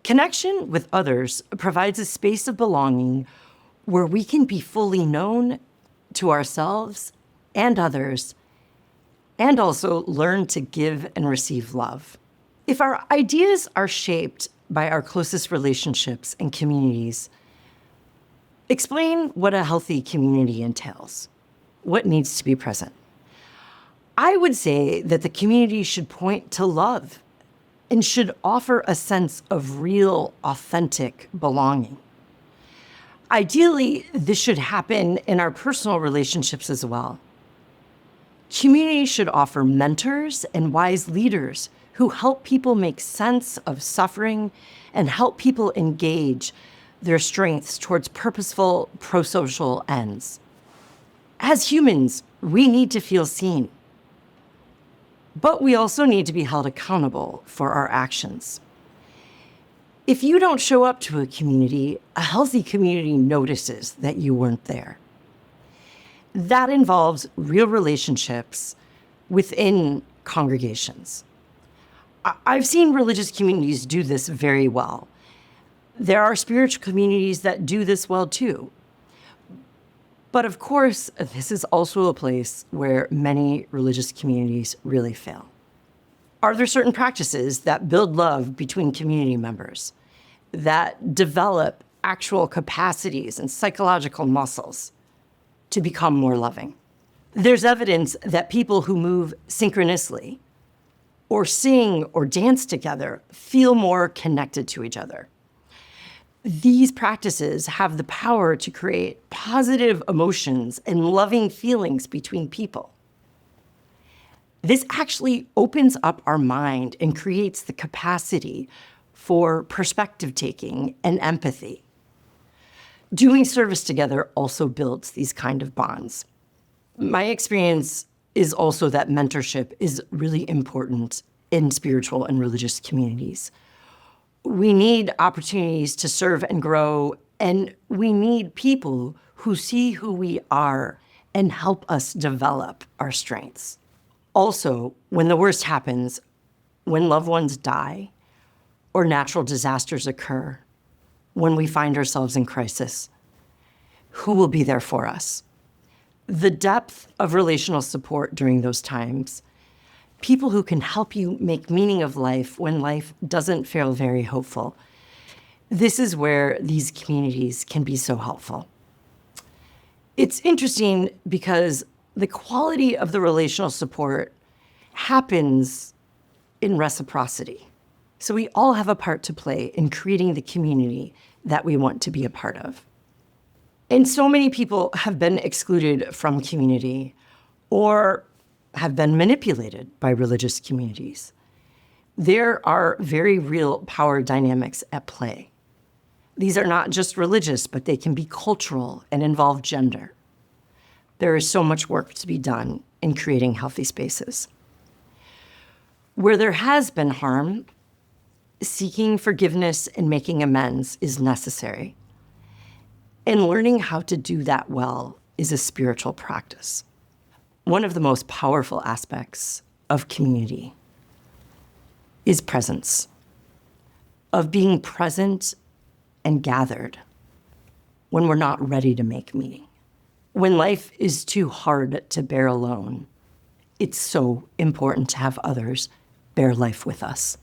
Connection with others provides a space of belonging where we can be fully known to ourselves and others, and also learn to give and receive love. If our ideas are shaped by our closest relationships and communities, explain what a healthy community entails. What needs to be present? I would say that the community should point to love and should offer a sense of real, authentic belonging. Ideally, this should happen in our personal relationships as well. Community should offer mentors and wise leaders who help people make sense of suffering and help people engage their strengths towards purposeful, pro-social ends. As humans, we need to feel seen, but we also need to be held accountable for our actions. If you don't show up to a community, a healthy community notices that you weren't there. That involves real relationships within congregations. I've seen religious communities do this very well. There are spiritual communities that do this well too. But of course, this is also a place where many religious communities really fail. Are there certain practices that build love between community members, that develop actual capacities and psychological muscles to become more loving? There's evidence that people who move synchronously or sing or dance together feel more connected to each other. These practices have the power to create positive emotions and loving feelings between people. This actually opens up our mind and creates the capacity for perspective taking and empathy. Doing service together also builds these kind of bonds. My experience is also that mentorship is really important in spiritual and religious communities. We need opportunities to serve and grow, and we need people who see who we are and help us develop our strengths. Also, when the worst happens, when loved ones die or natural disasters occur, when we find ourselves in crisis, who will be there for us? The depth of relational support during those times, people who can help you make meaning of life when life doesn't feel very hopeful. This is where these communities can be so helpful. It's interesting because the quality of the relational support happens in reciprocity. So we all have a part to play in creating the community that we want to be a part of. And so many people have been excluded from community or have been manipulated by religious communities. There are very real power dynamics at play. These are not just religious, but they can be cultural and involve gender. There is so much work to be done in creating healthy spaces. Where there has been harm, seeking forgiveness and making amends is necessary. And learning how to do that well is a spiritual practice. One of the most powerful aspects of community is presence, of being present and gathered when we're not ready to make meaning. When life is too hard to bear alone, it's so important to have others bear life with us.